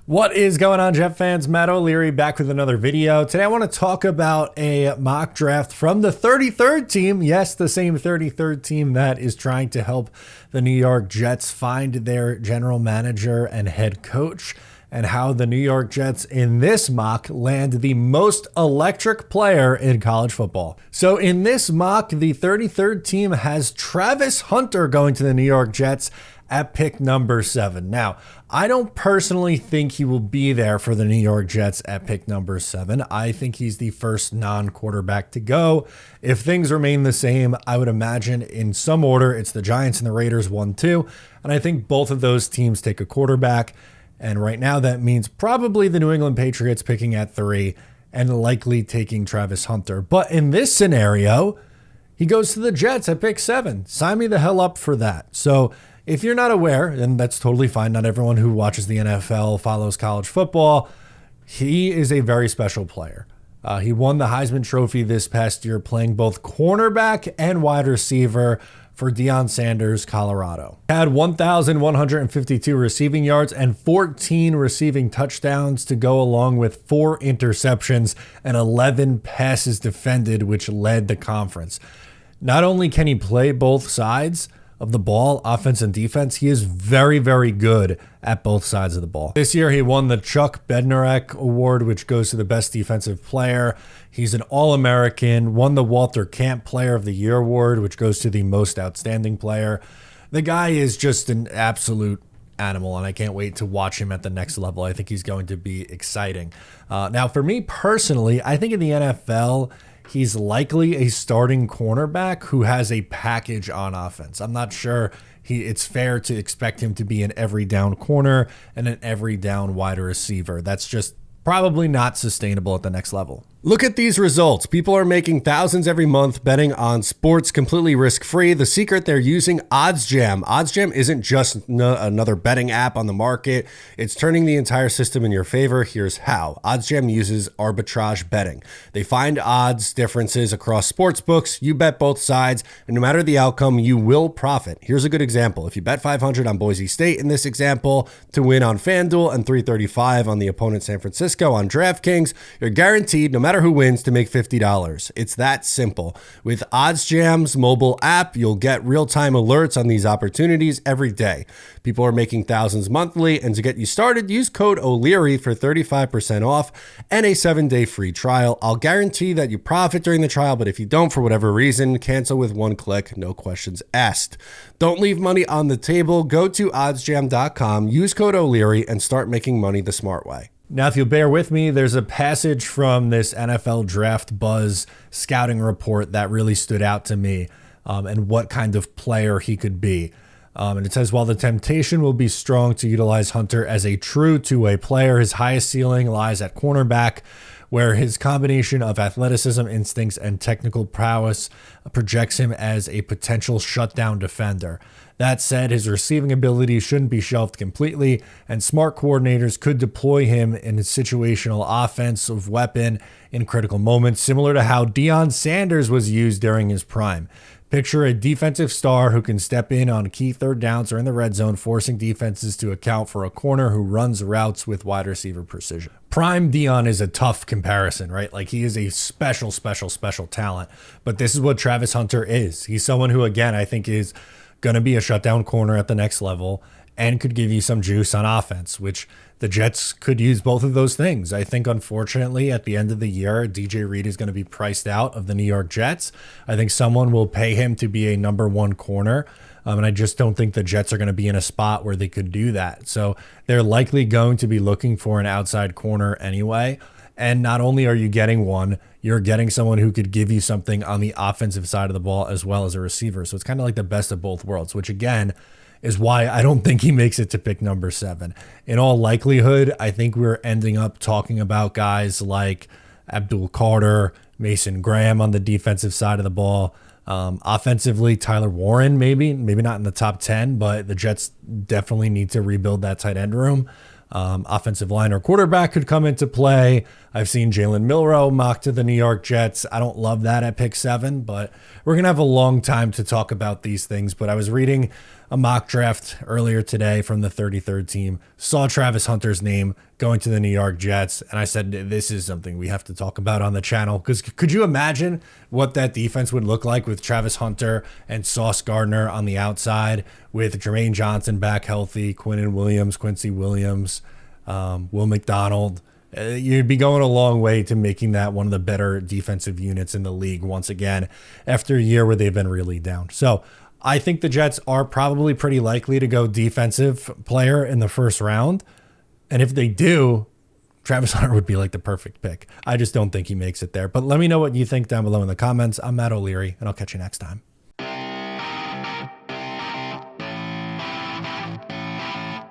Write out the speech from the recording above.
What is going on, Jet fans? Matt O'Leary back with another video. Today I want to talk about a mock draft from the 33rd team. Yes, the same 33rd team that is trying to help the New York Jets find their general manager and head coach, and how the New York Jets in this mock land the most electric player in college football. So in this mock, the 33rd team has Travis Hunter going to the New York Jets at pick number 7. Now, I don't personally think he will be there for the New York Jets at pick number 7. I think he's the first non-quarterback to go. If things remain the same, I would imagine in some order, it's the Giants and the Raiders 1-2. And I think both of those teams take a quarterback. And right now that means probably the New England Patriots picking at 3 and likely taking Travis Hunter. But in this scenario, he goes to the Jets at pick 7. Sign me the hell up for that. So if you're not aware, and that's totally fine, not everyone who watches the NFL follows college football, he is a very special player. He won the Heisman Trophy this past year playing both cornerback and wide receiver for Deion Sanders, Colorado. He had 1,152 receiving yards and 14 receiving touchdowns to go along with 4 interceptions and 11 passes defended, which led the conference. Not only can he play both sides of the ball, offense and defense, he is very, very good at both sides of the ball. This year, he won the Chuck Bednarik Award, which goes to the best defensive player. He's an All-American, won the Walter Camp Player of the Year Award, which goes to the most outstanding player. The guy is just an absolute animal, and I can't wait to watch him at the next level. I think he's going to be exciting. Now, for me personally, I think in the NFL, he's likely a starting cornerback who has a package on offense. I'm not sure it's fair to expect him to be an every down corner and an every down wide receiver. That's just probably not sustainable at the next level. Look at these results. People are making thousands every month betting on sports completely risk-free. The secret, they're using OddsJam. OddsJam isn't just another betting app on the market. It's turning the entire system in your favor. Here's how. OddsJam uses arbitrage betting. They find odds differences across sports books. You bet both sides, and no matter the outcome, you will profit. Here's a good example. If you bet 500 on Boise State in this example to win on FanDuel and 335 on the opponent San Francisco on DraftKings, you're guaranteed, no matter who wins, to make $50. It's that simple. With OddsJam's mobile app, you'll get real-time alerts on these opportunities every day. People are making thousands monthly, and to get you started, use code O'Leary for 35% off and a 7-day free trial. I'll guarantee that you profit during the trial, but if you don't for whatever reason, cancel with one click, no questions asked. Don't leave money on the table. Go to oddsjam.com, use code O'Leary, and start making money the smart way. Now, if you'll bear with me, there's a passage from this NFL Draft Buzz scouting report that really stood out to me, and what kind of player he could be. And it says, while the temptation will be strong to utilize Hunter as a true two-way player, his highest ceiling lies at cornerback, where his combination of athleticism, instincts, and technical prowess projects him as a potential shutdown defender. That said, his receiving ability shouldn't be shelved completely, and smart coordinators could deploy him in a situational offensive weapon in critical moments, similar to how Deion Sanders was used during his prime. Picture a defensive star who can step in on key third downs or in the red zone, forcing defenses to account for a corner who runs routes with wide receiver precision. Prime Deion is a tough comparison, right? Like, he is a special talent, but this is what Travis Hunter is. He's someone who, again, I think is going to be a shutdown corner at the next level and could give you some juice on offense, which the Jets could use both of those things. I think, unfortunately, at the end of the year, DJ Reed is going to be priced out of the New York Jets. I think someone will pay him to be a number 1 corner, and I just don't think the Jets are going to be in a spot where they could do that. So they're likely going to be looking for an outside corner anyway. And not only are you getting one, you're getting someone who could give you something on the offensive side of the ball as well as a receiver. So it's kind of like the best of both worlds, which again is why I don't think he makes it to pick number 7. In all likelihood, I think we're ending up talking about guys like Abdul Carter, Mason Graham on the defensive side of the ball. Offensively, Tyler Warren, maybe not in the top 10, but the Jets definitely need to rebuild that tight end room. Offensive line or quarterback could come into play. I've seen Jalen Milroe mocked to the New York Jets. I don't love that at pick 7, but we're going to have a long time to talk about these things. But I was reading a mock draft earlier today from the 33rd team, saw Travis Hunter's name going to the New York Jets, and I said, this is something we have to talk about on the channel. Because could you imagine what that defense would look like with Travis Hunter and Sauce Gardner on the outside, with Jermaine Johnson back healthy, Quincy Williams, Will McDonald? You'd be going a long way to making that one of the better defensive units in the league once again, after a year where they've been really down. So I think the Jets are probably pretty likely to go defensive player in the first round. And if they do, Travis Hunter would be like the perfect pick. I just don't think he makes it there. But let me know what you think down below in the comments. I'm Matt O'Leary, and I'll catch you next time.